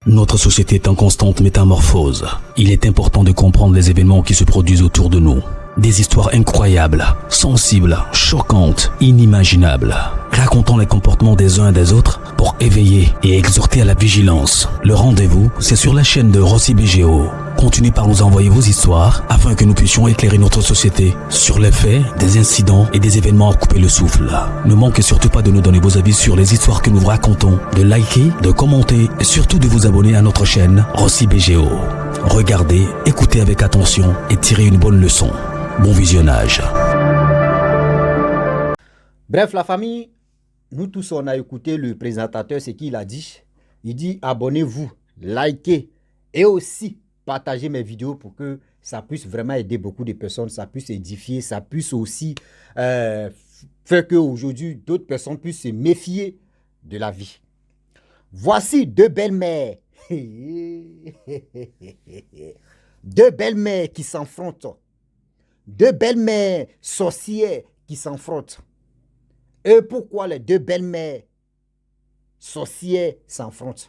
Notre société est en constante métamorphose. Il est important de comprendre les événements qui se produisent autour de nous. Des histoires incroyables, sensibles, choquantes, inimaginables. Racontons les comportements des uns et des autres pour éveiller et exhorter à la vigilance. Le rendez-vous, c'est sur la chaîne de Rossi BGO. Continuez par nous envoyer vos histoires afin que nous puissions éclairer notre société sur les faits, des incidents et des événements à couper le souffle. Ne manquez surtout pas de nous donner vos avis sur les histoires que nous vous racontons, de liker, de commenter et surtout de vous abonner à notre chaîne Rossi BGO. Regardez, écoutez avec attention et tirez une bonne leçon. Bon visionnage. Bref, la famille, nous tous, on a écouté le présentateur, ce qu'il a dit. Il dit abonnez-vous, likez et aussi partagez mes vidéos pour que ça puisse vraiment aider beaucoup de personnes, ça puisse édifier, ça puisse aussi faire qu'aujourd'hui, d'autres personnes puissent se méfier de la vie. Voici deux belles-mères. Deux belles-mères qui s'affrontent. Deux belles-mères sorcières qui s'affrontent. Et pourquoi les deux belles-mères sorcières s'affrontent?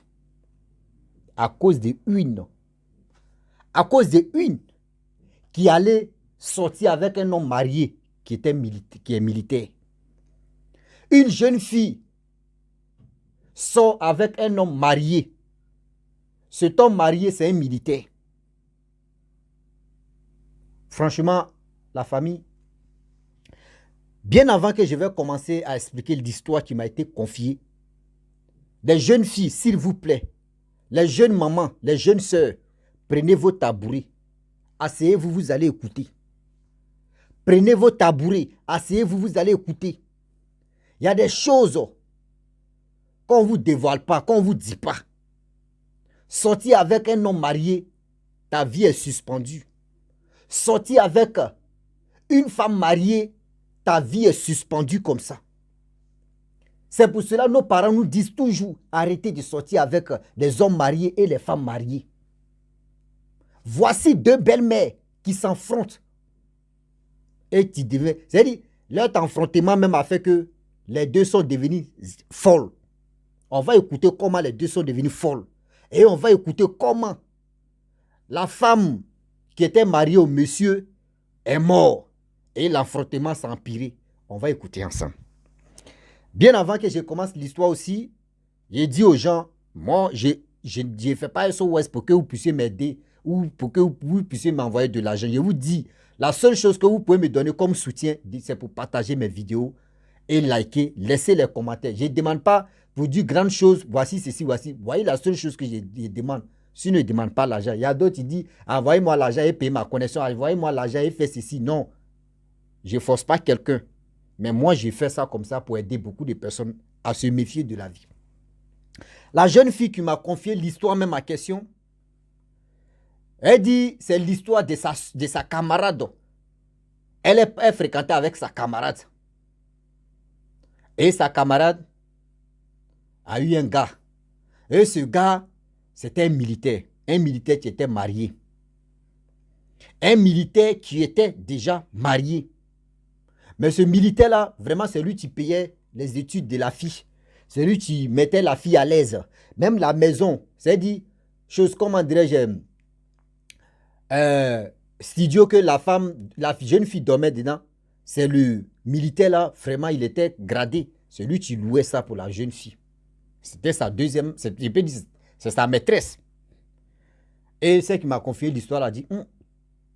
À cause de une. À cause de une qui allait sortir avec un homme marié qui est militaire. Une jeune fille sort avec un homme marié. Cet homme marié, c'est un militaire. Franchement, la famille, bien avant que je vais commencer à expliquer l'histoire qui m'a été confiée, les jeunes filles, s'il vous plaît, les jeunes mamans, les jeunes sœurs, prenez vos tabourets, asseyez-vous, vous allez écouter. Prenez vos tabourets, asseyez-vous, vous allez écouter. Il y a des choses qu'on ne vous dévoile pas, qu'on ne vous dit pas. Sortir avec un homme marié, ta vie est suspendue. Sortir avec une femme mariée, ta vie est suspendue comme ça. C'est pour cela que nos parents nous disent toujours arrêtez de sortir avec les hommes mariés et les femmes mariées. Voici deux belles-mères qui s'affrontent. Et tu devais. C'est-à-dire, leur affrontement même a fait que les deux sont devenus folles. On va écouter comment les deux sont devenus folles. Et on va écouter comment la femme qui était mariée au monsieur est morte. Et l'affrontement s'est empiré. On va écouter ensemble. Bien avant que je commence l'histoire aussi, j'ai dit aux gens, moi, je ne fais pas un SOS pour que vous puissiez m'aider ou pour que vous puissiez m'envoyer de l'argent. Je vous dis, la seule chose que vous pouvez me donner comme soutien, c'est pour partager mes vidéos et liker, laisser les commentaires. Je ne demande pas pour dire grandes choses, voici ceci, voici. Vous voyez la seule chose que je demande. Si je ne demande pas l'argent, il y a d'autres qui disent, envoyez-moi l'argent et payez ma connexion, envoyez-moi l'argent et faites ceci. Non, je ne force pas quelqu'un. Mais moi, j'ai fait ça comme ça pour aider beaucoup de personnes à se méfier de la vie. La jeune fille qui m'a confié l'histoire, même ma question, elle dit, c'est l'histoire de sa camarade. Elle fréquentait avec sa camarade. Et sa camarade a eu un gars. Et ce gars, c'était un militaire qui était marié. Un militaire qui était déjà marié. Mais ce militaire-là, vraiment, c'est lui qui payait les études de la fille. C'est lui qui mettait la fille à l'aise. Même la maison, c'est-à-dire, chose, comment dirais-je, studio que la jeune fille dormait dedans, c'est le militaire-là, vraiment, il était gradé. C'est lui qui louait ça pour la jeune fille. C'était sa deuxième, je peux dire, c'est sa maîtresse. Et celle qui m'a confié l'histoire a dit,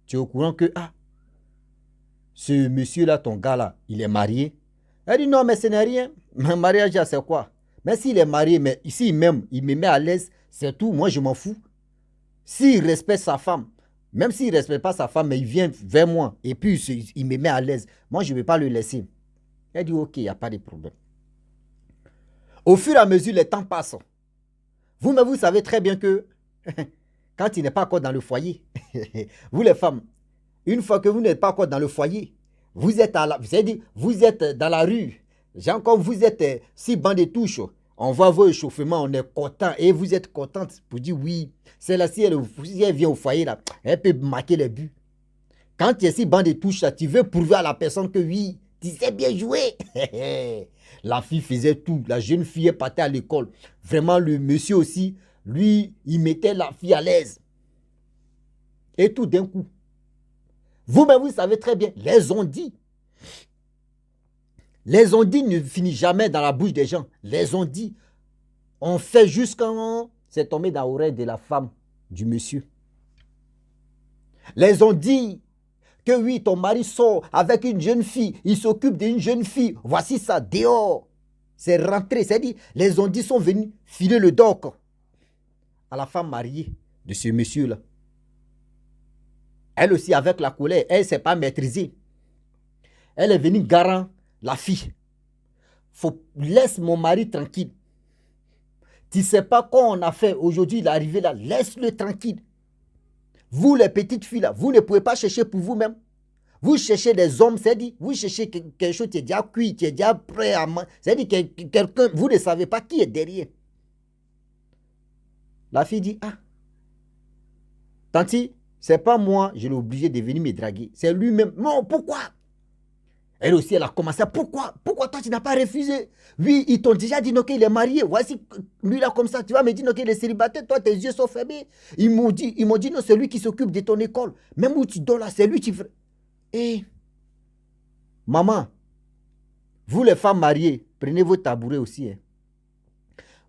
tu es au courant que, ce monsieur-là, ton gars-là, il est marié. Elle dit non, mais ce n'est rien. Un mariage, c'est quoi? Mais s'il est marié, mais ici, il me met à l'aise, c'est tout. Moi, je m'en fous. S'il respecte sa femme, même s'il ne respecte pas sa femme, mais il vient vers moi, et puis il me met à l'aise, moi, je ne vais pas le laisser. Elle dit ok, il n'y a pas de problème. Au fur et à mesure, les temps passent. Vous-même, vous savez très bien que quand il n'est pas encore dans le foyer, vous les femmes, une fois que vous n'êtes pas encore dans le foyer, vous êtes dans la rue. Genre comme vous êtes si banc de touche, on voit vos échauffements, on est content et vous êtes contente pour dire oui, celle-là, si elle vient au foyer, là, elle peut marquer les buts. Quand tu es si banc de touche, là, tu veux prouver à la personne que oui, tu sais bien jouer. La fille faisait tout. La jeune fille partait à l'école. Vraiment, le monsieur aussi, Lui, il mettait la fille à l'aise. Et tout d'un coup, vous-même, vous savez très bien, les on-dit ne finissent jamais dans la bouche des gens. Les on-dit, on fait jusqu'à... C'est tombé dans l'oreille de la femme du monsieur. Les on-dit que oui, ton mari sort avec une jeune fille, il s'occupe d'une jeune fille. Voici ça, dehors. C'est rentré, c'est-à-dire, les on-dit sont venus filer le doc à la femme mariée de ce monsieur-là. Elle aussi, avec la colère, elle ne s'est pas maîtrisée. Elle est venue garant la fille. Laisse mon mari tranquille. Tu ne sais pas quoi on a fait. Aujourd'hui, il est arrivé là. Laisse-le tranquille. Vous, les petites filles là, vous ne pouvez pas chercher pour vous-même. Vous cherchez des hommes, c'est-à-dire, vous cherchez quelque chose qui est déjà cuit, qui est déjà prêt à manger. C'est-à-dire quelqu'un, vous ne savez pas qui est derrière. La fille dit, ah, tanti, c'est pas moi, je l'ai obligé de venir me draguer. C'est lui-même. Non, pourquoi? Elle aussi, elle a commencé. Pourquoi toi, tu n'as pas refusé? Oui, ils t'ont déjà dit qu'il est marié. Voici, lui là comme ça, tu vas me dire qu'il est célibataire. Toi, tes yeux sont fermés. Ils m'ont dit, non, c'est lui qui s'occupe de ton école. Même où tu dors là, c'est lui qui... Et, maman, vous les femmes mariées, prenez vos tabourets aussi. Hein.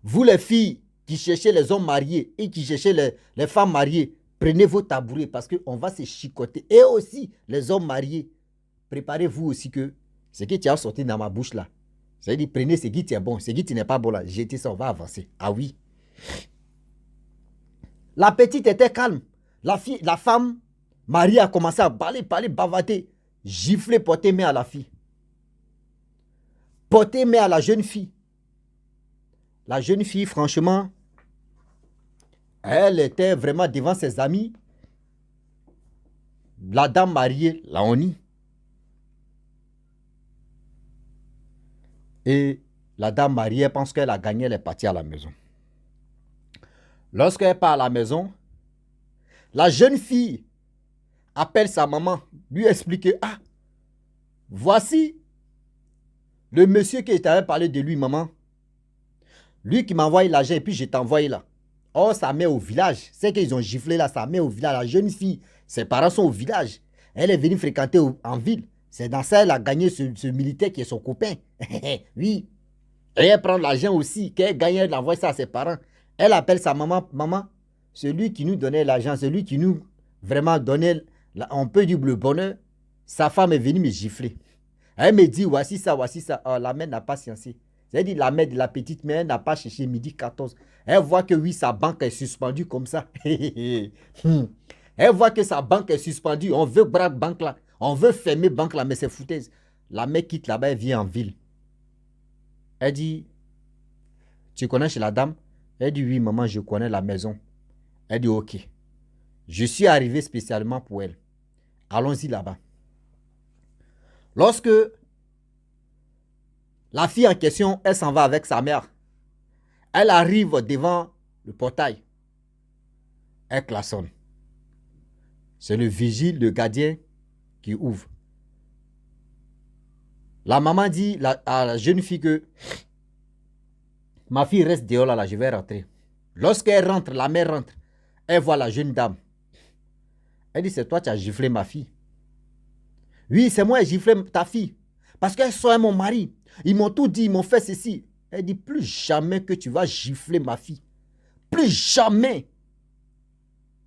Vous les filles qui cherchez les hommes mariés et qui cherchez les femmes mariées, prenez vos tabourets parce qu'on va se chicoter. Et aussi, les hommes mariés, préparez-vous aussi que ce qui tu as sorti dans ma bouche là, c'est-à-dire prenez ce qui est bon, ce qui n'est pas bon là, jetez ça, on va avancer. Ah oui. La petite était calme. La femme mariée a commencé à parler, bavater, gifler, porter main à la fille. Porter main à la jeune fille. La jeune fille, franchement, elle était vraiment devant ses amis. La dame mariée, la honni. Et la dame mariée pense qu'elle a gagné, elle est partie à la maison. Lorsqu'elle part à la maison, la jeune fille appelle sa maman, lui explique, ah, voici le monsieur qui t'avait parlé de lui, maman. Lui qui m'a envoyé l'argent et puis je t'ai envoyé là. Oh, sa mère au village. C'est qu'ils ont giflé là, sa mère au village. La jeune fille, ses parents sont au village. Elle est venue fréquenter en ville. C'est dans ça qu'elle a gagné ce militaire qui est son copain. Oui. Et elle prend l'argent aussi. Qu'elle gagne, elle envoie ça à ses parents. Elle appelle sa maman. Maman, celui qui nous donnait l'argent, celui qui nous vraiment donnait, on peut dire le bonheur, sa femme est venue me gifler. Elle me dit, voici ça, voici ça. Oh, la mère n'a pas sciencé. C'est-à-dire la mère de la petite mère n'a pas cherché midi 14. Elle voit que oui, sa banque est suspendue comme ça. Elle voit que sa banque est suspendue. On veut braquer banque là. On veut fermer banque là, mais c'est foutaise. La mère quitte là-bas, elle vient en ville. Elle dit, tu connais chez la dame? Elle dit, oui, maman, je connais la maison. Elle dit, ok. Je suis arrivé spécialement pour elle. Allons-y là-bas. Lorsque la fille en question, elle s'en va avec sa mère. Elle arrive devant le portail. Elle klaxonne. C'est le vigile, le gardien qui ouvre. La maman dit à la jeune fille que ma fille reste dehors là, je vais rentrer. Lorsqu'elle rentre, la mère rentre. Elle voit la jeune dame. Elle dit, c'est toi qui as giflé ma fille. Oui, c'est moi qui ai giflé ta fille. Parce qu'elle soit mon mari. Ils m'ont tout dit, ils m'ont fait ceci. Elle dit, plus jamais que tu vas gifler ma fille. Plus jamais.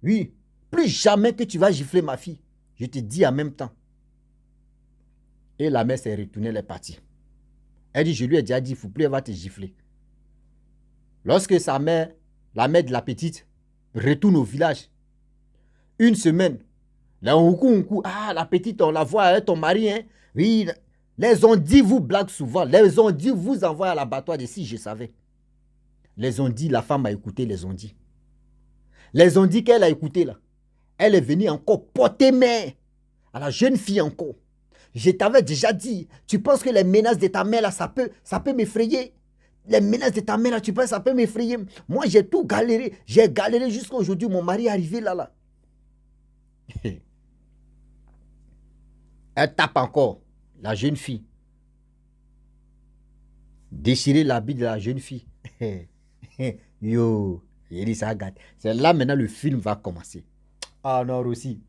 Oui, plus jamais que tu vas gifler ma fille. Je te dis en même temps. Et la mère s'est retournée, elle est partie. Elle dit, je lui ai déjà dit, il ne faut plus, elle va te gifler. Lorsque sa mère, la mère de la petite, retourne au village, une semaine, là, la petite, on la voit, hein, ton mari, hein, oui, les ont dit, vous blaguez souvent, les ont dit, vous envoyez à l'abattoir de si je savais. Les ont dit, la femme a écouté, les ont dit. Les ont dit qu'elle a écouté là. Elle est venue encore porter main à la jeune fille encore. Je t'avais déjà dit, tu penses que les menaces de ta mère là, ça peut m'effrayer? Les menaces de ta mère là, tu penses que ça peut m'effrayer? Moi, j'ai tout galéré. J'ai galéré jusqu'à aujourd'hui. Mon mari est arrivé là. Elle tape encore la jeune fille. Déchirer l'habit de la jeune fille. Yo, Il dit, ça gâte. C'est là maintenant le film va commencer. Ah non, aussi.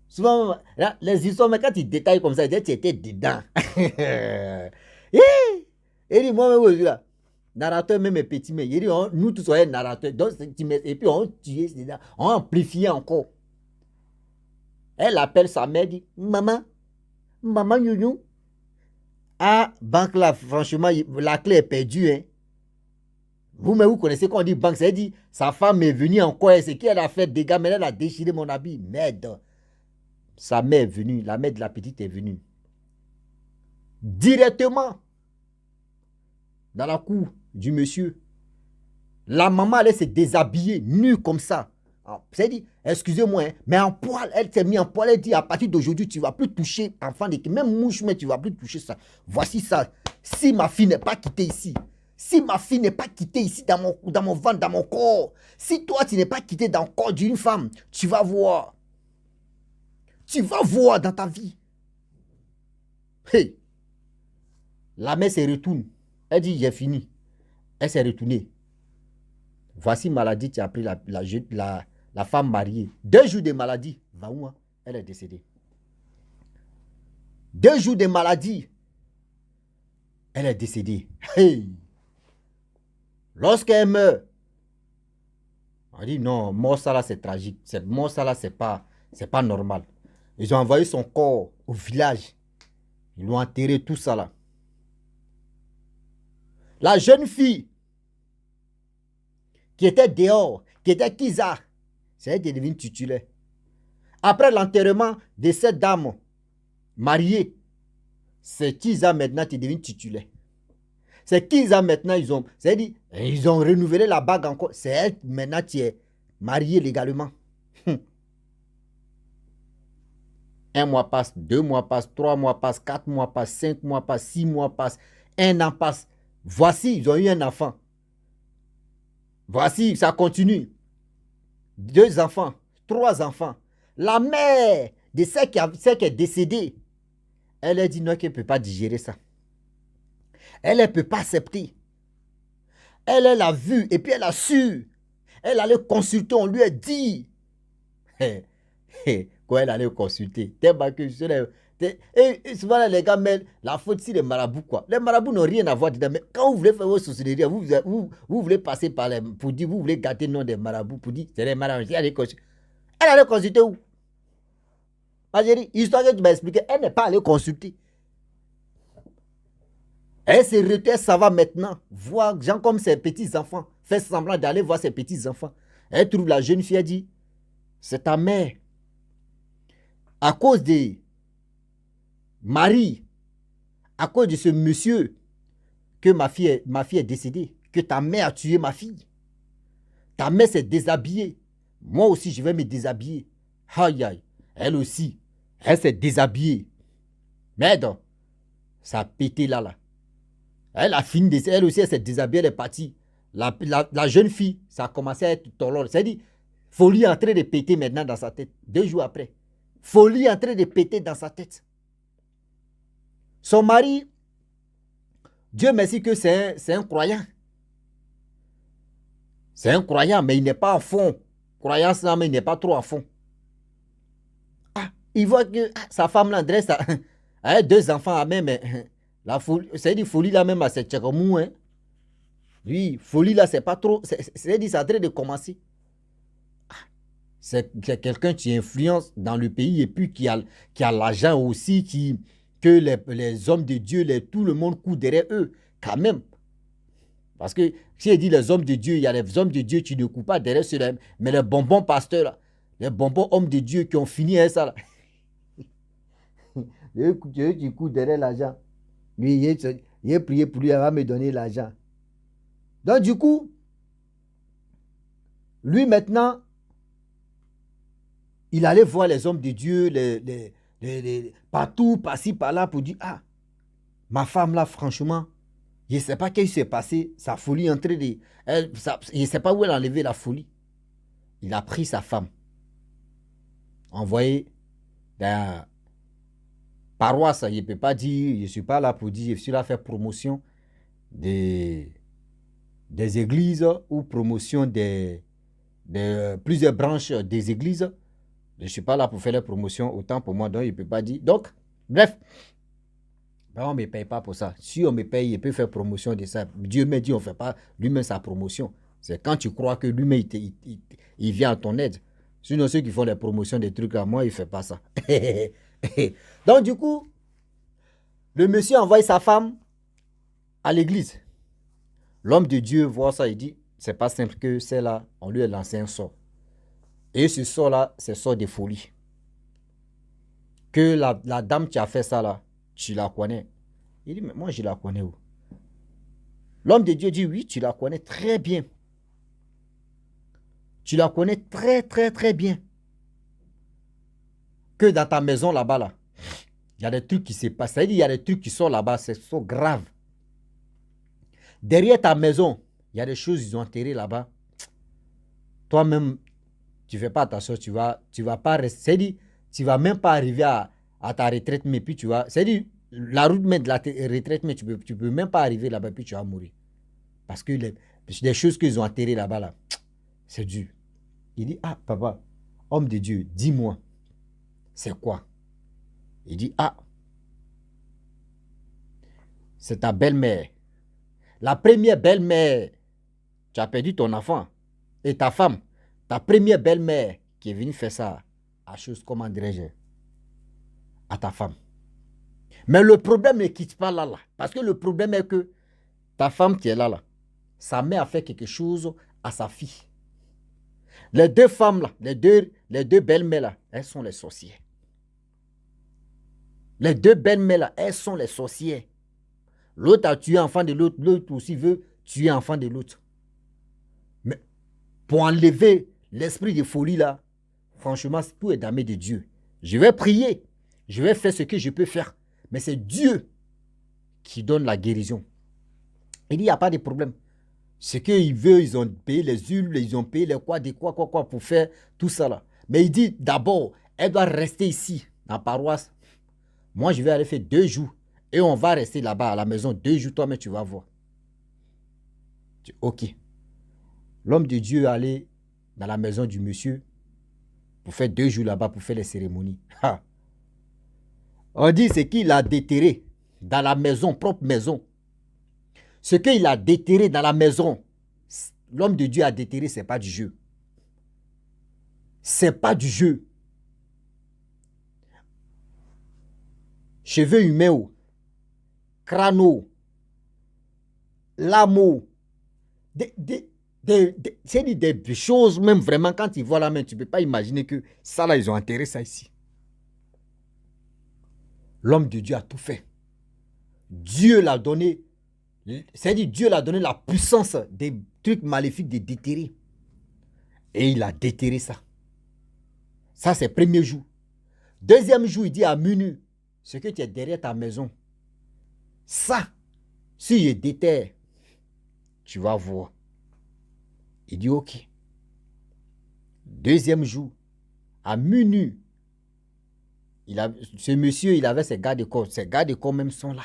Souvent, là, les histoires, mais quand tu détailles comme ça, tu étais dedans. Il dit, moi-même, je suis là. Narrateur, même petit, mais il dit, nous tous sommes narrateurs. Donc, et puis, on tuait, on amplifiait encore. Elle appelle sa mère, dit, maman, Youyou. Ah, banque là, franchement, la clé est perdue. Hein. Vous-même, vous connaissez quand on dit banque, ça dit, sa femme est venue encore, c'est qu'elle a fait des dégâts, mais elle a déchiré mon habit. Merde. Sa mère est venue, la mère de la petite est venue. Directement dans la cour du monsieur. La maman allait se déshabiller, nue comme ça. C'est dit, excusez-moi, hein, mais en poil, elle s'est mise en poil, elle dit, à partir d'aujourd'hui, tu ne vas plus toucher, enfant de même mouche, mais tu ne vas plus toucher ça. Voici ça. Si ma fille n'est pas quittée ici, si ma fille n'est pas quittée ici dans mon ventre, dans mon corps, si toi, tu n'es pas quitté dans le corps d'une femme, tu vas voir. Tu vas voir dans ta vie. Hey. La mère se retourne. Elle dit, j'ai fini. Elle s'est retournée. Voici maladie, tu as pris la femme mariée. 2 jours de maladie. Va où, hein? Elle est décédée. 2 jours de maladie. Elle est décédée. Hey. Lorsqu'elle meurt, on dit non, mort ça là c'est tragique. Cette mort ça là c'est pas normal. Ils ont envoyé son corps au village. Ils l'ont enterré tout ça là. La jeune fille qui était dehors, qui était Kiza, c'est elle qui est devenue titulaire. Après l'enterrement de cette dame mariée, c'est Kiza maintenant qui est devenue titulaire. C'est Kiza maintenant, ils ont renouvelé la bague encore. C'est elle maintenant qui est mariée légalement. 1 mois passe, 2 mois passe, 3 mois passe, 4 mois passe, 5 mois passe, 6 mois passe, 1 an passe. Voici, ils ont eu un enfant. Voici, ça continue. 2 enfants, 3 enfants. La mère de celle qui est décédée, elle a dit non, qu'elle ne peut pas digérer ça. Elle ne peut pas accepter. Elle a vu et puis elle a su. Elle allait consulter, on lui a dit. Quand elle allait consulter, et souvent les gars, mais la faute c'est les marabouts quoi. Les marabouts n'ont rien à voir dedans. Mais quand vous voulez faire vos sociétés, vous voulez passer par les, pour dire, vous voulez gâter le nom des marabouts, pour dire, c'est les marabouts. Elle allait consulter où? Ma chérie, histoire que tu m'as expliqué, elle n'est pas allée consulter. Elle se retient, ça va maintenant. Voir gens comme ses petits-enfants, fait semblant d'aller voir ses petits-enfants. Elle trouve la jeune fille, elle dit, c'est ta mère. À cause de Marie, à cause de ce monsieur, que ma fille est décédée, que ta mère a tué ma fille. Ta mère s'est déshabillée. Moi aussi, je vais me déshabiller. Aïe, aïe. Elle aussi, elle s'est déshabillée. Merde, ça a pété là. Elle a fini, elle aussi, elle s'est déshabillée, elle est partie. La jeune fille, ça a commencé à être tolol. C'est-à-dire, folie en train de péter maintenant dans sa tête. 2 jours après. Folie en train de péter dans sa tête. Son mari, Dieu merci que c'est un croyant. C'est un croyant, mais il n'est pas à fond. Croyance, non, mais il n'est pas trop à fond. Ah, il voit que sa femme l'adresse a 2 enfants à même. La folie, c'est-à-dire folie là même, c'est tchakamou. Hein. Lui, folie là, c'est pas trop. C'est-à-dire, c'est en train de commencer. C'est quelqu'un qui influence dans le pays et puis qui a l'argent aussi, que les hommes de Dieu, tout le monde court derrière eux, quand même. Parce que si il dit les hommes de Dieu, il y a les hommes de Dieu qui ne courent pas derrière ceux-là, mais les bonbons pasteurs, là, les bonbons hommes de Dieu qui ont fini avec ça, là. Dieu qui court derrière l'argent. Lui, il a prié pour lui, il va me donner l'argent. Donc du coup, lui maintenant, il allait voir les hommes de Dieu, partout, par-ci, par-là, pour dire, ah, ma femme là, franchement, je ne sais pas qu'est-ce qui s'est passé, sa folie est en train de... je ne sais pas où elle a enlevé la folie. Il a pris sa femme, envoyé dans la paroisse, il ne peut pas dire, je ne suis pas là pour dire, je suis là pour faire promotion des églises ou promotion des plusieurs branches des églises. Je ne suis pas là pour faire la promotion, autant pour moi, donc il ne peut pas dire. Donc, bref, ben, on ne me paye pas pour ça. Si on me paye, il peut faire promotion de ça. Dieu me dit, on ne fait pas lui-même sa promotion. C'est quand tu crois que lui-même, il vient à ton aide. Sinon, ceux qui font les promotions des trucs à moi, il ne fait pas ça. Donc, du coup, le monsieur envoie sa femme à l'église. L'homme de Dieu voit ça, il dit, c'est pas simple que c'est là, on lui a lancé un sort. Et ce sort-là, c'est sort de folie. Que la dame qui a fait ça là, tu la connais. Il dit, mais moi je la connais où? L'homme de Dieu dit, oui, tu la connais très bien. Tu la connais très, très, très bien. Que dans ta maison là-bas, là, il y a des trucs qui se passent. C'est-à-dire, il y a des trucs qui sont là-bas, c'est so grave. Derrière ta maison, il y a des choses qu'ils ont enterrées là-bas. Toi-même, tu ne fais pas attention, tu vas pas rester. C'est-à-dire, tu ne vas même pas arriver à ta retraite, mais puis tu vas. C'est-à-dire, la route de la retraite, mais tu peux même pas arriver là-bas, puis tu vas mourir. Parce que les choses qu'ils ont enterrées là-bas, là, c'est dur. Il dit, ah, papa, homme de Dieu, dis-moi, c'est quoi? Il dit, ah, c'est ta belle-mère. La première belle-mère, tu as perdu ton enfant. Et ta femme, ta première belle-mère qui est venue faire ça, à chose, comment dirais-je, à ta femme. Mais le problème ne quitte pas là. Parce que le problème est que ta femme qui est là, sa mère a fait quelque chose à sa fille. Les deux femmes là, les deux belles-mères là, elles sont les sorcières. Les deux belles-mères là, elles sont les sorcières. L'autre a tué l'enfant de l'autre, l'autre aussi veut tuer l'enfant de l'autre. Mais pour enlever l'esprit de folie là, franchement, tout est dans les mains de Dieu. Je vais prier, je vais faire ce que je peux faire. Mais c'est Dieu qui donne la guérison. Il dit, il n'y a pas de problème. Ce qu'ils veulent, ils ont payé les huiles, ils ont payé les quoi pour faire tout ça là. Mais il dit, d'abord, elle doit rester ici, dans la paroisse. Moi, je vais aller faire 2 jours. Et on va rester là-bas à la maison 2 jours, toi, mais tu vas voir. Ok. L'homme de Dieu est allé dans la maison du monsieur pour faire 2 jours là-bas pour faire les cérémonies. Ha. On dit ce qu'il a déterré dans la maison, propre maison. Ce qu'il a déterré dans la maison, l'homme de Dieu a déterré, ce n'est pas du jeu. Ce n'est pas du jeu. Cheveux humains, crâne, lame, c'est des choses même vraiment, quand ils voient la main, tu ne peux pas imaginer que ça là, ils ont enterré ça ici. L'homme de Dieu a tout fait. Dieu l'a donné, c'est-à-dire Dieu l'a donné la puissance des trucs maléfiques de déterrer. Et il a déterré ça. Ça, c'est le premier jour. Deuxième jour, il dit à minuit, ce que tu es derrière ta maison, ça, si je déterre, tu vas voir. Il dit ok. Deuxième jour, à minuit, ce monsieur, il avait ses gardes de corps. Ses gardes de corps même sont là.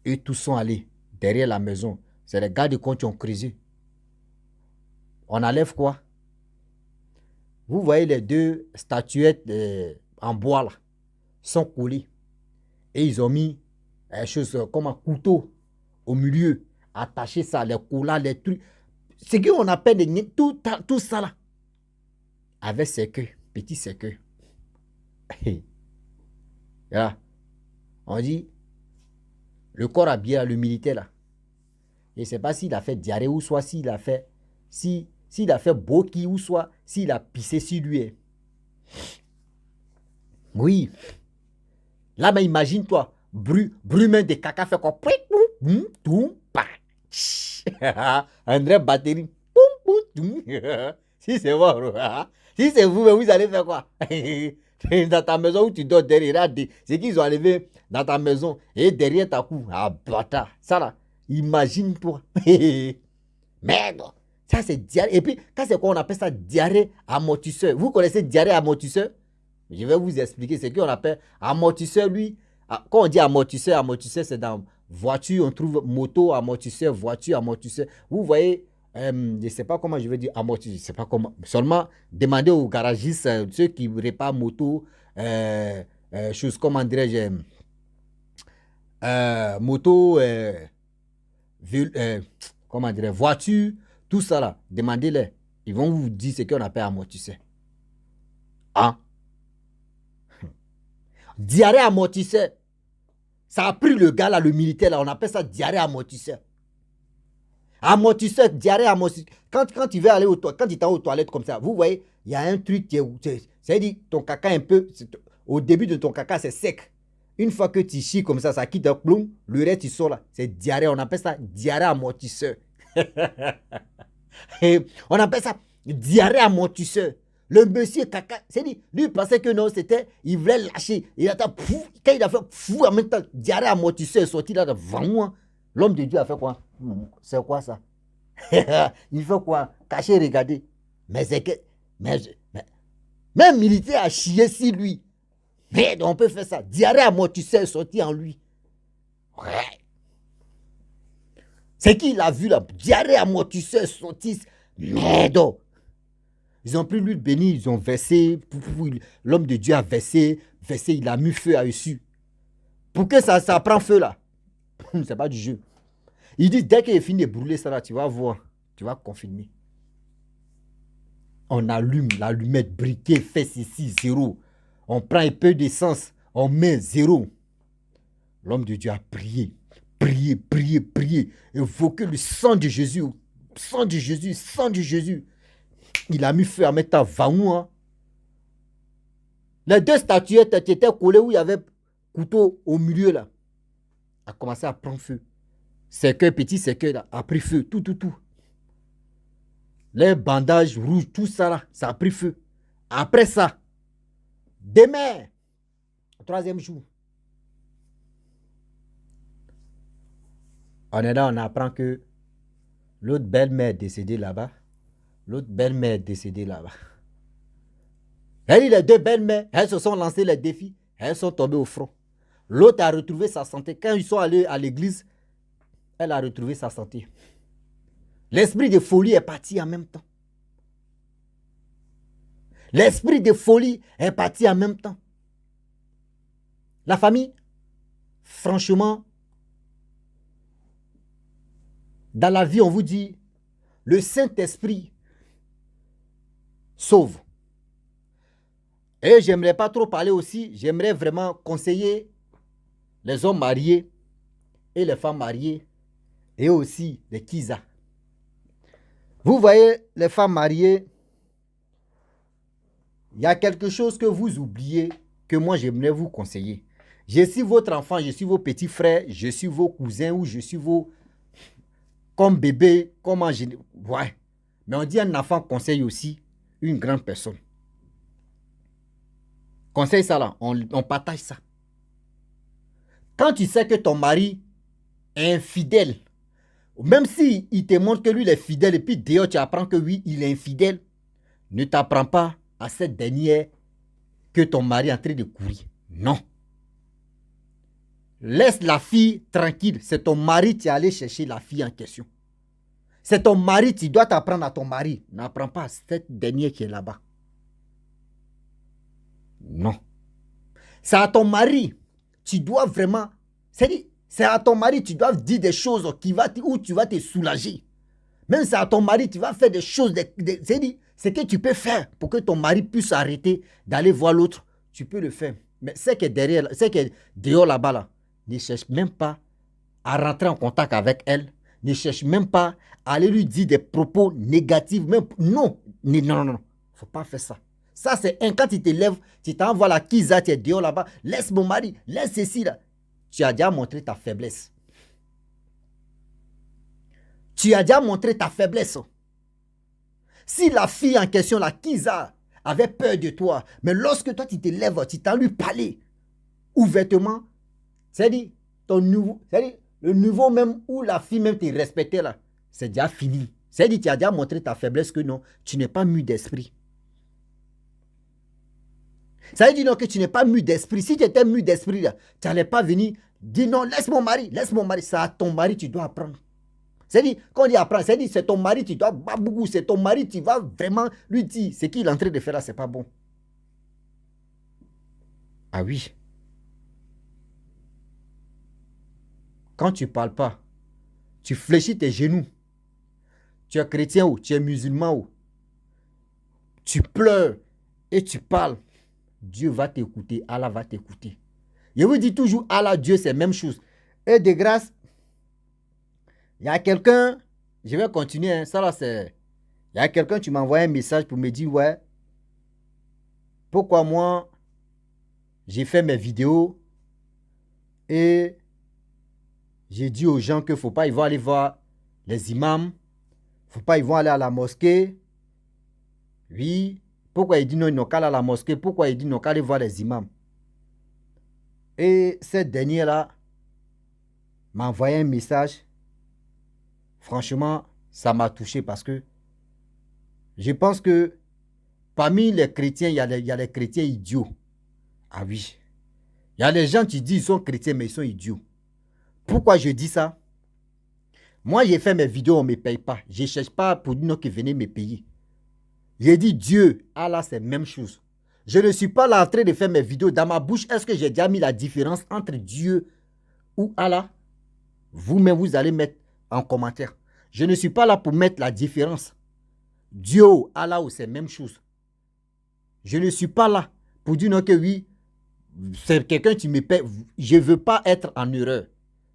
Eux tous sont allés derrière la maison. C'est les gardes de corps qui ont creusé. On enlève quoi? Vous voyez les 2 statuettes en bois là, sont collées. Et ils ont mis quelque chose comme un couteau au milieu, attaché ça, les coulants, les trucs. Ce qu'on appelle tout ça là. Avec ses queues, petits cercueils. Là, on dit, le corps habillé, le militaire là. Je ne sais pas s'il a fait diarrhée ou soit s'il a fait, s'il a fait boki ou soit s'il a pissé sur lui. Oui. Là, mais imagine-toi, brume de caca fait quoi? André Battery. Si c'est vous, si c'est vous, vous allez faire quoi? Dans ta maison où tu dors derrière, c'est qu'ils ont enlevé dans ta maison et derrière ta cou. Ah, bâtard. Ça là, imagine-toi. Merde. Ça, c'est diarrhée. Et puis, quand c'est quoi, on appelle ça diarrhée amortisseur. Vous connaissez diarrhée amortisseur? Je vais vous expliquer ce qu'on appelle amortisseur, lui. Quand on dit amortisseur, c'est dans voiture, on trouve moto, amortisseur, voiture, amortisseur. Vous voyez, je ne sais pas comment je vais dire amorti, je ne sais pas comment. Seulement, demandez aux garagistes, ceux qui réparent moto, choses, comment dirais-je, moto, comment dirais voiture, tout ça là, demandez-les. Ils vont vous dire ce qu'on appelle amortisseur. Hein? Diarrhée amortisseur. Ça a pris le gars là, le militaire là, on appelle ça diarrhée amortisseur. Amortisseur, diarrhée amortisseur. Quand il va aller quand il est aux toilettes comme ça, vous voyez, il y a un truc c'est-à-dire ton caca un peu, au début de ton caca c'est sec. Une fois que tu chies comme ça quitte un plomb, le reste il sort là. C'est diarrhée, on appelle ça diarrhée amortisseur. Et on appelle ça diarrhée amortisseur. Le monsieur caca, c'est dit, lui il pensait que non, c'était, il voulait lâcher. Il attend, quand il a fait fou, en même temps, diarrhée amortisseur est sorti là devant moi. L'homme de Dieu a fait quoi? C'est quoi ça? Il fait quoi? Cacher, regarder. Mais c'est que, même militaire a chié sur lui. Mais on peut faire ça. Diarrhée amortisseur est sorti en lui. Ouais. C'est qui l'a vu là? Diarrhée amortisseur est sorti. Merde. Ils ont pris l'huile bénie, ils ont versé. L'homme de Dieu a versé, il a mis feu à dessus. Pour que ça prend feu là. C'est pas du jeu. Il dit, dès qu'il est fini de brûler ça là, tu vas voir. Tu vas confirmer. On allume l'allumette, briquet, fait ici, zéro. On prend un peu d'essence, on met zéro. L'homme de Dieu a prié, prié, évoqué le sang de Jésus, sang de Jésus. Il a mis feu à mettre à Vaou. Hein. Les deux statuettes qui étaient collées où il y avait couteau au milieu là, a commencé à prendre feu. Cercueil, petit cercueil là, a pris feu, tout. Les bandages rouges, tout ça là, ça a pris feu. Après ça, demain, troisième jour, on est là, on apprend que l'autre belle-mère est décédée là-bas. Elle dit, les deux belles-mères, elles se sont lancées les défis, elles sont tombées au front. L'autre a retrouvé sa santé. Quand ils sont allés à l'église, elle a retrouvé sa santé. L'esprit de folie est parti en même temps. La famille, franchement, dans la vie, on vous dit, le Saint-Esprit sauve. Et j'aimerais pas trop parler aussi, j'aimerais vraiment conseiller les hommes mariés et les femmes mariées et aussi les Kisa. Vous voyez, les femmes mariées, il y a quelque chose que vous oubliez que moi j'aimerais vous conseiller. Je suis votre enfant, je suis vos petits frères, je suis vos cousins ou je suis vos... Comme bébé, comme en général. Ouais. Mais on dit un enfant conseille aussi une grande personne. Conseille ça là, on partage ça. Quand tu sais que ton mari est infidèle, même s'il te montre que lui il est fidèle et puis dehors tu apprends que oui, il est infidèle, ne t'apprends pas à cette dernière que ton mari est en train de courir. Non. Laisse la fille tranquille. C'est ton mari, tu es allé chercher la fille en question. C'est ton mari, tu dois t'apprendre à ton mari. N'apprends pas à cette dernière qui est là-bas. Non. C'est à ton mari, tu dois vraiment... C'est à ton mari, tu dois dire des choses où tu vas te soulager. Même c'est à ton mari, tu vas faire des choses... C'est que tu peux faire pour que ton mari puisse arrêter d'aller voir l'autre. Tu peux le faire. Mais c'est que derrière, c'est que dehors là-bas, là, ne cherche même pas à rentrer en contact avec elle. Ne cherche même pas à aller lui dire des propos négatifs. Même, non. Faut pas faire ça. Ça, c'est un. Quand tu te lèves, tu t'envoies la Kiza, tu es dehors là-bas. Laisse mon mari, laisse ceci là. Tu as déjà montré ta faiblesse. Si la fille en question, la Kiza, avait peur de toi, mais lorsque toi tu te lèves, tu t'en lui parler ouvertement, c'est-à-dire le niveau même où la fille même te respectait là, c'est déjà fini. C'est-à-dire tu as déjà montré ta faiblesse que non, tu n'es pas mu d'esprit. Ça veut dire non que tu n'es pas mu d'esprit. Si tu étais mu d'esprit là, tu n'allais pas venir dire non, laisse mon mari. C'est à ton mari tu dois apprendre. C'est-à-dire, quand on dit apprendre, c'est-à-dire, c'est ton mari, tu dois beaucoup, c'est ton mari, tu vas vraiment lui dire, ce qu'il est en train de faire là, c'est pas bon. Ah oui. Quand tu ne parles pas, tu fléchis tes genoux. Tu es chrétien ou tu es musulman ou tu pleures et tu parles. Dieu va t'écouter, Allah va t'écouter. Je vous dis toujours, Allah, Dieu, c'est la même chose. Et de grâce, il y a quelqu'un, je vais continuer, hein, ça là c'est... Il y a quelqu'un, tu m'as envoyé un message pour me dire, ouais, pourquoi moi, j'ai fait mes vidéos et j'ai dit aux gens qu'il ne faut pas, ils vont aller voir les imams, il ne faut pas, ils vont aller à la mosquée. Oui, pourquoi il dit non, ils n'ont qu'à aller à la mosquée, pourquoi il dit non, qu'à aller voir les imams. Et cette dernière-là m'a envoyé un message. Franchement, ça m'a touché parce que je pense que parmi les chrétiens, il y a les chrétiens idiots. Ah oui. Il y a des gens qui disent qu'ils sont chrétiens, mais ils sont idiots. Pourquoi je dis ça? Moi, j'ai fait mes vidéos, on ne me paye pas. Je ne cherche pas pour dire non que venez me payer. J'ai dit Dieu, Allah, c'est la même chose. Je ne suis pas là en train de faire mes vidéos. Dans ma bouche, est-ce que j'ai déjà mis la différence entre Dieu ou Allah? Vous-même, vous allez mettre en commentaire. Je ne suis pas là pour mettre la différence. Dieu ou Allah, c'est la même chose. Je ne suis pas là pour dire non que oui, c'est quelqu'un qui me paie. Je ne veux pas être en erreur.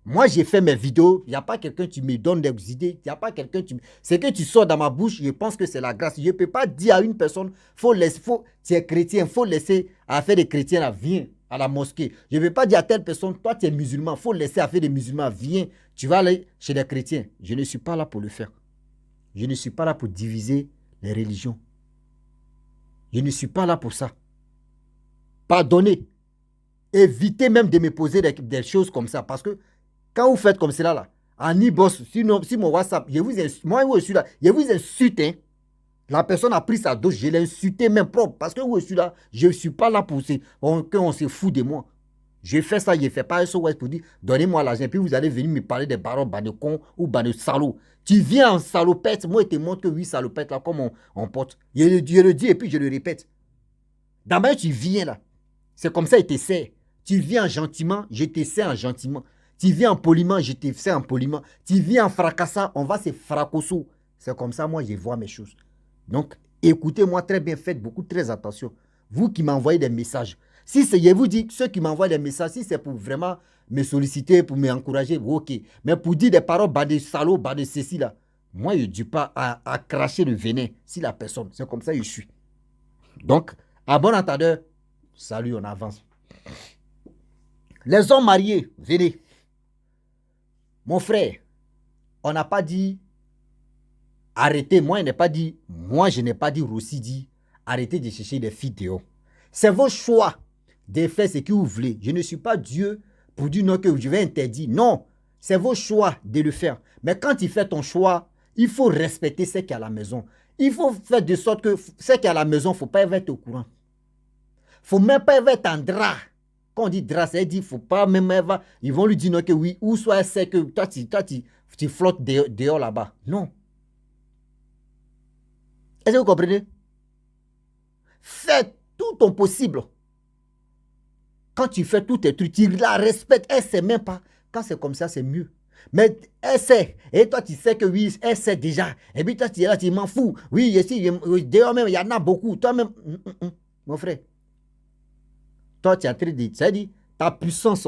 Moi, j'ai fait mes vidéos. Il n'y a pas quelqu'un qui me donne des idées. Il n'y a pas quelqu'un qui... C'est que tu sors dans ma bouche, je pense que c'est la grâce. Je ne peux pas dire à une personne, tu es chrétien, il faut laisser affaire des chrétiens là, viens à la mosquée. Je ne veux pas dire à telle personne, toi tu es musulman, il faut laisser affaire des musulmans, viens, tu vas aller chez les chrétiens. Je ne suis pas là pour le faire. Je ne suis pas là pour diviser les religions. Je ne suis pas là pour ça. Pardonnez. Évitez même de me poser des choses comme ça parce que quand vous faites comme cela, là, en e-boss, si mon WhatsApp, moi, je suis là, je vous insulte, hein. La personne a pris sa dose, je l'ai insulté même propre, parce que je suis là, je ne suis pas là pour qu'on se fout de moi. Je fais ça, je ne fais pas SOS pour dire, donnez-moi l'argent, puis vous allez venir me parler des barons, de cons ou de salauds. Tu viens en salopette, moi, je te montre que oui, salopette, là, comme on porte. Je le dis et puis je le répète. D'abord, tu viens là. C'est comme ça, il t'essaie. Tu viens gentiment, je t'essaie en gentiment. Tu viens en poliment, je te fais en poliment. Tu viens en fracassant, on va se fracasser. C'est comme ça, moi, je vois mes choses. Donc, écoutez-moi très bien, faites beaucoup très attention. Vous qui m'envoyez des messages. Si c'est, je vous dis, ceux qui m'envoient des messages, si c'est pour vraiment me solliciter, pour m'encourager, ok. Mais pour dire des paroles, bah de salauds, bah de ceci là, moi, je ne dis pas à cracher le venin si la personne. C'est comme ça que je suis. Donc, à bon entendeur, salut, on avance. Les hommes mariés, venez. Mon frère, on n'a pas dit arrêtez. Moi, je n'ai pas dit Rossi dit arrêtez de chercher des filles dehors. C'est vos choix de faire ce que vous voulez. Je ne suis pas Dieu pour dire non que je vais interdire. Non, c'est vos choix de le faire. Mais quand tu fais ton choix, il faut respecter ce qu'il y a à la maison. Il faut faire de sorte que ce qu'il y a à la maison, il ne faut pas être au courant. Il ne faut même pas être en drap. Quand on dit drap, ça veut dire qu'il ne faut pas même être... Ils vont lui dire non que oui, ou soit c'est que toi, tu flottes dehors là-bas. Non. Est-ce que vous comprenez? Fais tout ton possible. Quand tu fais tous tes trucs, tu la respectes. Elle ne sait même pas. Quand c'est comme ça, c'est mieux. Mais elle sait. Et toi, tu sais que oui, elle sait déjà. Et puis toi, tu es là, tu m'en fous. Oui, ici, dehors même, il y en a beaucoup. Toi-même, mon frère. Toi, tu as très dit. Ça dit, ta puissance,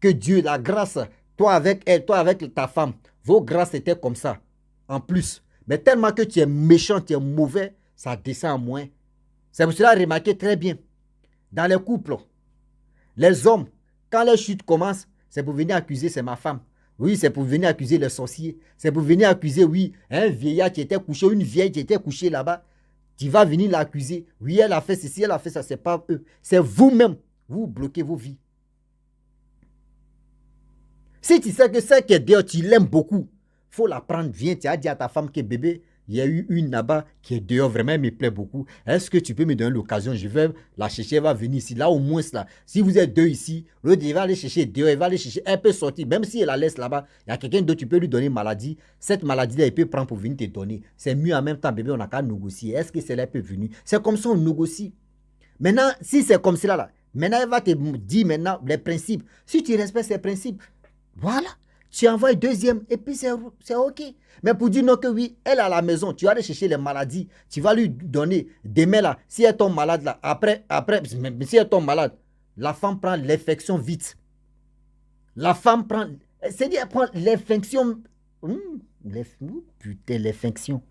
que Dieu, la grâce, toi avec elle, toi avec ta femme, vos grâces étaient comme ça. En plus. Mais tellement que tu es méchant, tu es mauvais, ça descend en moins. C'est pour cela, remarquez très bien. Dans les couples, les hommes, quand les chutes commencent, c'est pour venir accuser, c'est ma femme. Oui, c'est pour venir accuser les sorciers. C'est pour venir accuser, oui, un vieillard qui était couché, une vieille qui était couchée là-bas. Tu vas venir l'accuser. Oui, elle a fait ceci, elle a fait ça. C'est pas eux. C'est vous-même. Vous bloquez vos vies. Si tu sais que ça qui est dehors, tu l'aimes beaucoup, il faut la prendre. Viens, tu as dit à ta femme que bébé, il y a eu une là-bas qui est dehors, vraiment, elle me plaît beaucoup. Est-ce que tu peux me donner l'occasion? Je vais la chercher, elle va venir ici. Là, au moins, là, si vous êtes deux ici, l'autre, il va aller chercher dehors, il va aller chercher, elle peut sortir. Même si elle la laisse là-bas, il y a quelqu'un d'autre, tu peux lui donner une maladie. Cette maladie-là, il peut prendre pour venir te donner. C'est mieux en même temps, bébé, on n'a qu'à négocier. Est-ce que celle-là peut venir? C'est comme ça, on négocie. Maintenant, si c'est comme cela, là, maintenant, elle va te dire maintenant les principes. Si tu respectes ces principes, voilà. Tu envoies une deuxième et puis c'est OK. Mais pour dire non que oui, elle est à la maison, tu vas aller chercher les maladies, tu vas lui donner. Demain là, si elle tombe malade là, après, si elle tombe malade, la femme prend l'infection vite. La femme prend, c'est-à-dire elle prend l'infection. Putain, l'infection.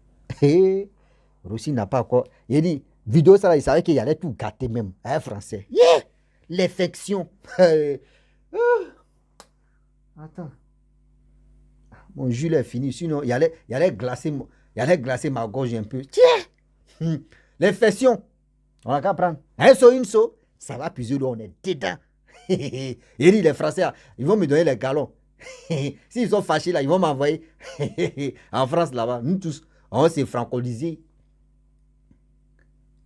Rossi n'a pas encore. Il dit, vidéo ça là, il savait qu'il allait tout gâter même. Un français. Yeah! L'infection. Attends. Mon jus est fini, sinon il allait glacer ma gorge un peu. Tiens! L'infection. On n'a qu'à prendre un seau, une seau. Ça va puiser l'eau, on est dedans. Il dit, les Français, ils vont me donner les galons. S'ils sont fâchés là, ils vont m'envoyer en France là-bas. Nous tous, on s'est francolisés.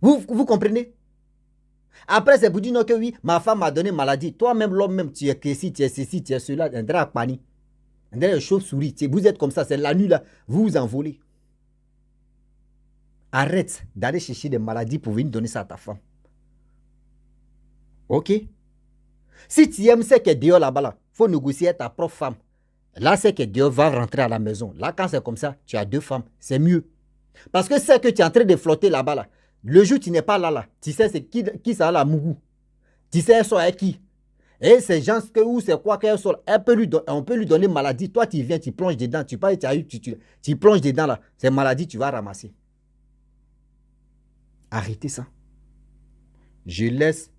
Vous comprenez? Après, c'est pour dire non que oui, ma femme m'a donné maladie. Toi-même, l'homme même, tu es ceci, tu es ceci, tu es cela, un drap panique. Les chauves-souris, vous êtes comme ça, c'est la nuit là, vous vous envolez. Arrête d'aller chercher des maladies pour venir donner ça à ta femme. Ok? Si tu aimes ce qui est dehors là-bas, il faut négocier avec ta propre femme. Là, ce qui est dehors va rentrer à la maison. Là, quand c'est comme ça, tu as deux femmes, c'est mieux. Parce que c'est que tu es en train de flotter là-bas, là. Le jour où tu n'es pas là, tu sais c'est qui ça là, Mougou. Tu sais, elle sort avec qui? Et ces gens, où c'est quoi qu'elle sort, on peut lui donner maladie. Toi, tu viens, tu plonges dedans. Tu plonges dedans là. Ces maladies, tu vas ramasser. Arrêtez ça. Je laisse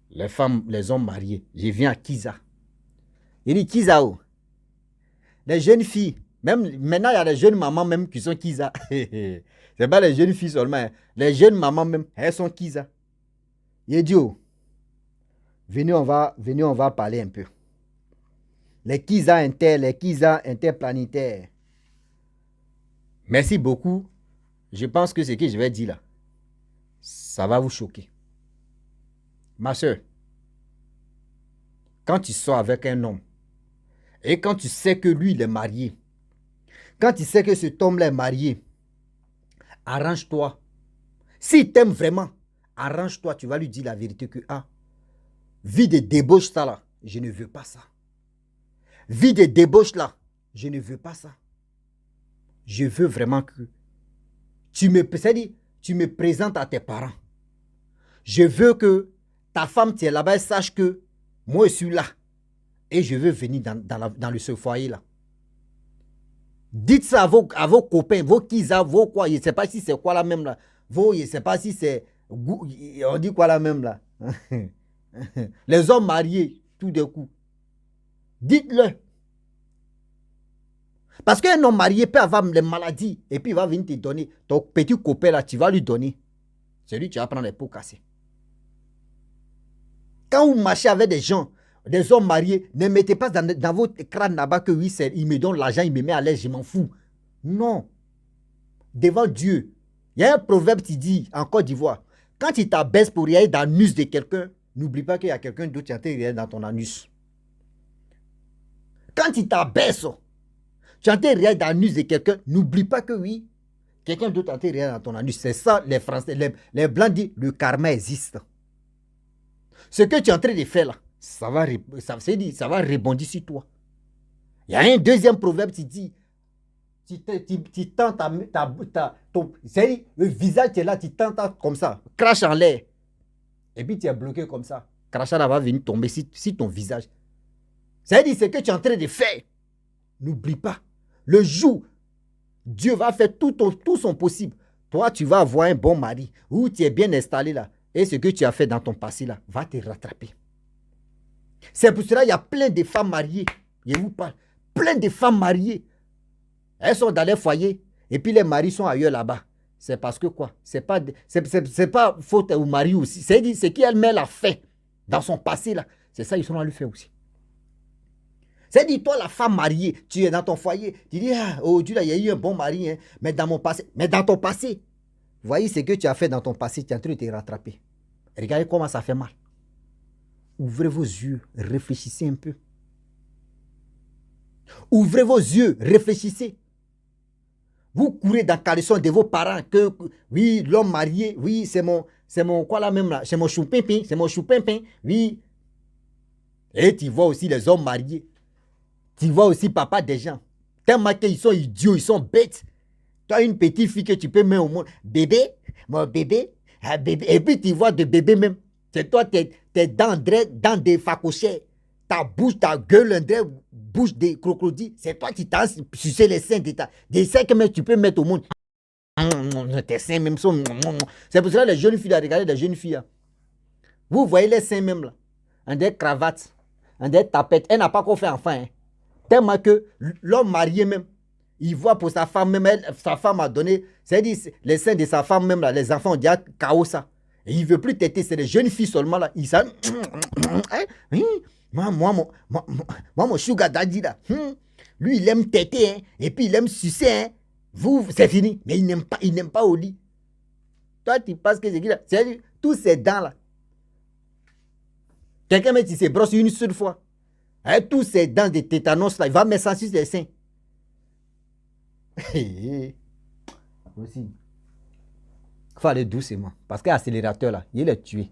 les femmes, les hommes mariés. Je viens à Kiza. Il dit Kiza où? Les jeunes filles. Même maintenant, il y a des jeunes mamans même qui sont Kiza. C'est pas les jeunes filles seulement. Les jeunes mamans même, elles sont Kiza. Il dit oh. Venez, on va parler un peu. Les Kiza interplanétaires. Merci beaucoup. Je pense que ce que je vais dire là, ça va vous choquer. Ma soeur, quand tu sors avec un homme, et quand tu sais que lui, il est marié, quand tu sais que cet homme-là est marié, arrange-toi. S'il t'aime vraiment, arrange-toi. Tu vas lui dire la vérité que, vie de débauche ça là, je ne veux pas ça. Vie de débauche là, je ne veux pas ça. Je veux vraiment que tu me présentes à tes parents. Je veux que ta femme qui est là-bas sache que moi je suis là. Et je veux venir dans ce foyer là. Dites ça à vos copains, vos kizas, vos quoi. Je ne sais pas si c'est quoi la même là. Je ne sais pas si c'est... On dit quoi la même là. Les hommes mariés, tout d'un coup. Dites-le. Parce qu'un homme marié peut avoir les maladies et puis il va venir te donner. Ton petit copain là, tu vas lui donner. C'est lui qui va prendre les pots cassés. Quand vous marchez avec des gens, des hommes mariés, ne mettez pas dans votre crâne là-bas que oui, il me donne l'argent, il me met à l'aise, je m'en fous. Non. Devant Dieu, il y a un proverbe qui dit en Côte d'Ivoire, quand tu t'abaisses pour y aller dans l'anus de quelqu'un, n'oublie pas qu'il y a quelqu'un d'autre qui est en train de dans ton anus. Quand tu t'abaisses, tu es en train de dans l'anus de quelqu'un, n'oublie pas que oui, quelqu'un d'autre est en train de dans ton anus. C'est ça, les Français, les Blancs disent, le karma existe. Ce que tu es en train de faire là, ça va rebondir sur toi. Il y a un deuxième proverbe qui dit, tu tends le visage qui est là, tu tends comme ça, crache en l'air. Et puis tu es bloqué comme ça. Crachat va venir tomber sur ton visage. C'est-à-dire ce que tu es en train de faire. N'oublie pas. Le jour, Dieu va faire tout son possible. Toi, tu vas avoir un bon mari, où tu es bien installé là. Et ce que tu as fait dans ton passé là, va te rattraper. C'est pour cela qu'il y a plein de femmes mariées. Je vous parle. Plein de femmes mariées. Elles sont dans les foyers. Et puis les maris sont ailleurs là-bas. C'est parce que quoi? C'est pas faute au mari aussi. C'est qu'elle-même a fait dans son passé là. C'est ça, ils sont là le faire aussi. C'est-à-dire, toi, la femme mariée, tu es dans ton foyer, tu dis, ah, aujourd'hui, il y a eu un bon mari, hein, mais dans ton passé, voyez ce que tu as fait dans ton passé, tu es en train de te rattraper. Regardez comment ça fait mal. Ouvrez vos yeux, réfléchissez un peu. Ouvrez vos yeux, réfléchissez. Vous courez dans le caleçon de vos parents que, oui, l'homme marié, oui, c'est mon, quoi là même là, c'est mon choupimpin, oui. Et tu vois aussi les hommes mariés. Tu vois aussi papa des gens. Tellement qu'ils sont idiots, ils sont bêtes. Tu as une petite fille que tu peux mettre au monde. Bébé, mon bébé, ah, bébé. Et puis tu vois de bébé même. C'est toi, tes dents dans des facochets. Ta bouche, ta gueule, bouche des crocodiles. C'est toi qui t'as sucé les seins des seins que tu peux mettre au monde. Tes seins même sont. C'est pour ça que les jeunes filles, là, regardez les jeunes filles. Là. Vous voyez les seins même là. En des cravates, en des tapettes. Elle n'a pas encore fait enfant. Hein. Tellement que l'homme marié même, il voit pour sa femme même, sa femme a donné, c'est-à-dire les seins de sa femme même là, les enfants ont déjà KO ça. Et il ne veut plus têter, c'est les jeunes filles seulement là. Ils savent. Moi, mon sugar daddy là, lui il aime têter, hein, et puis il aime sucer, hein. Vous, c'est fini. Mais il n'aime pas au lit. Toi, tu penses que c'est qui là? C'est tous ces dents là. Quelqu'un met ses brosses une seule fois. Avec tous ces dents de tétanos là, il va mettre ça sur ses seins. Aussi. Il faut aller doucement. Parce que l'accélérateur là, il est tué.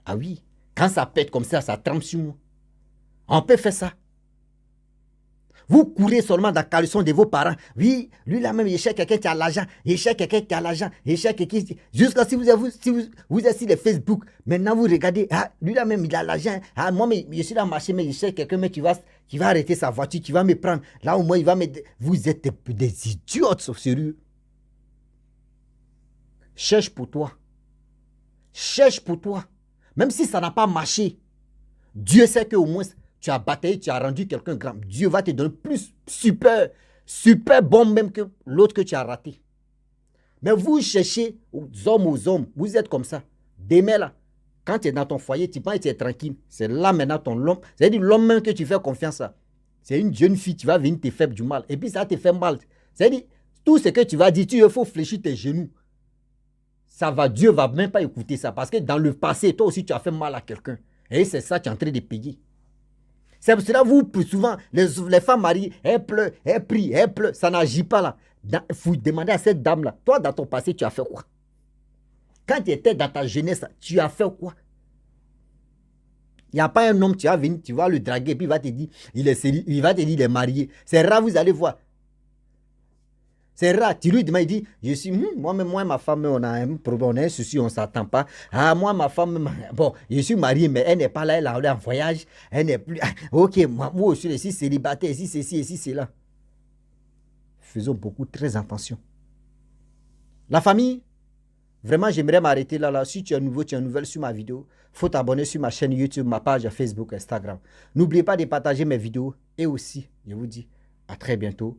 Ah oui. Quand ça pète comme ça trempe sur moi. On peut faire ça. Vous courez seulement dans le caleçon de vos parents. Oui, lui là même, il cherche quelqu'un qui a l'argent. Il cherche quelqu'un qui a l'argent. Il cherche quelqu'un qui... Jusqu'à si vous êtes sur les Facebook, maintenant vous regardez, ah, lui là même, il a l'argent. Ah, moi, mais, je suis dans le marché, mais il cherche quelqu'un mais qui va arrêter sa voiture, qui va me prendre. Là au moins, il va me... Vous êtes des idiotes, sérieux. Cherche pour toi. Cherche pour toi. Même si ça n'a pas marché, Dieu sait qu'au moins... Tu as bataillé, tu as rendu quelqu'un grand. Dieu va te donner plus super bon même que l'autre que tu as raté. Mais vous cherchez aux hommes, vous êtes comme ça. Demain là, quand tu es dans ton foyer, tu penses que tu es tranquille. C'est là maintenant ton l'homme. C'est-à-dire l'homme même que tu fais confiance à. C'est une jeune fille, tu vas venir te faire du mal. Et puis ça te fait mal. C'est-à-dire, tout ce que tu vas dire, il faut fléchir tes genoux. Ça va, Dieu ne va même pas écouter ça. Parce que dans le passé, toi aussi, tu as fait mal à quelqu'un. Et c'est ça, tu es en train de payer. C'est pour cela, vous, plus souvent, les femmes mariées, elles pleurent, elles prient, elles pleurent. Ça n'agit pas là. Vous demandez à cette dame-là, toi, dans ton passé, tu as fait quoi? Quand tu étais dans ta jeunesse, tu as fait quoi? Il n'y a pas un homme, tu vas venir, tu vas le draguer, puis il va te dire, il est marié. C'est rare, vous allez voir. C'est rare. Tu lui demandes, il dit, je suis, moi-même, moi et ma femme, on a un problème, on a un souci, on ne s'attend pas. Ah, moi, ma femme, bon, je suis marié, mais elle n'est pas là, elle est en voyage, elle n'est plus. Ok, moi aussi, je suis célibataire, ici, c'est cela. Faisons beaucoup, très attention. La famille, vraiment, j'aimerais m'arrêter là. Si tu es nouveau, tu es nouvelle sur ma vidéo, il faut t'abonner sur ma chaîne YouTube, ma page Facebook, Instagram. N'oubliez pas de partager mes vidéos et aussi, je vous dis, à très bientôt.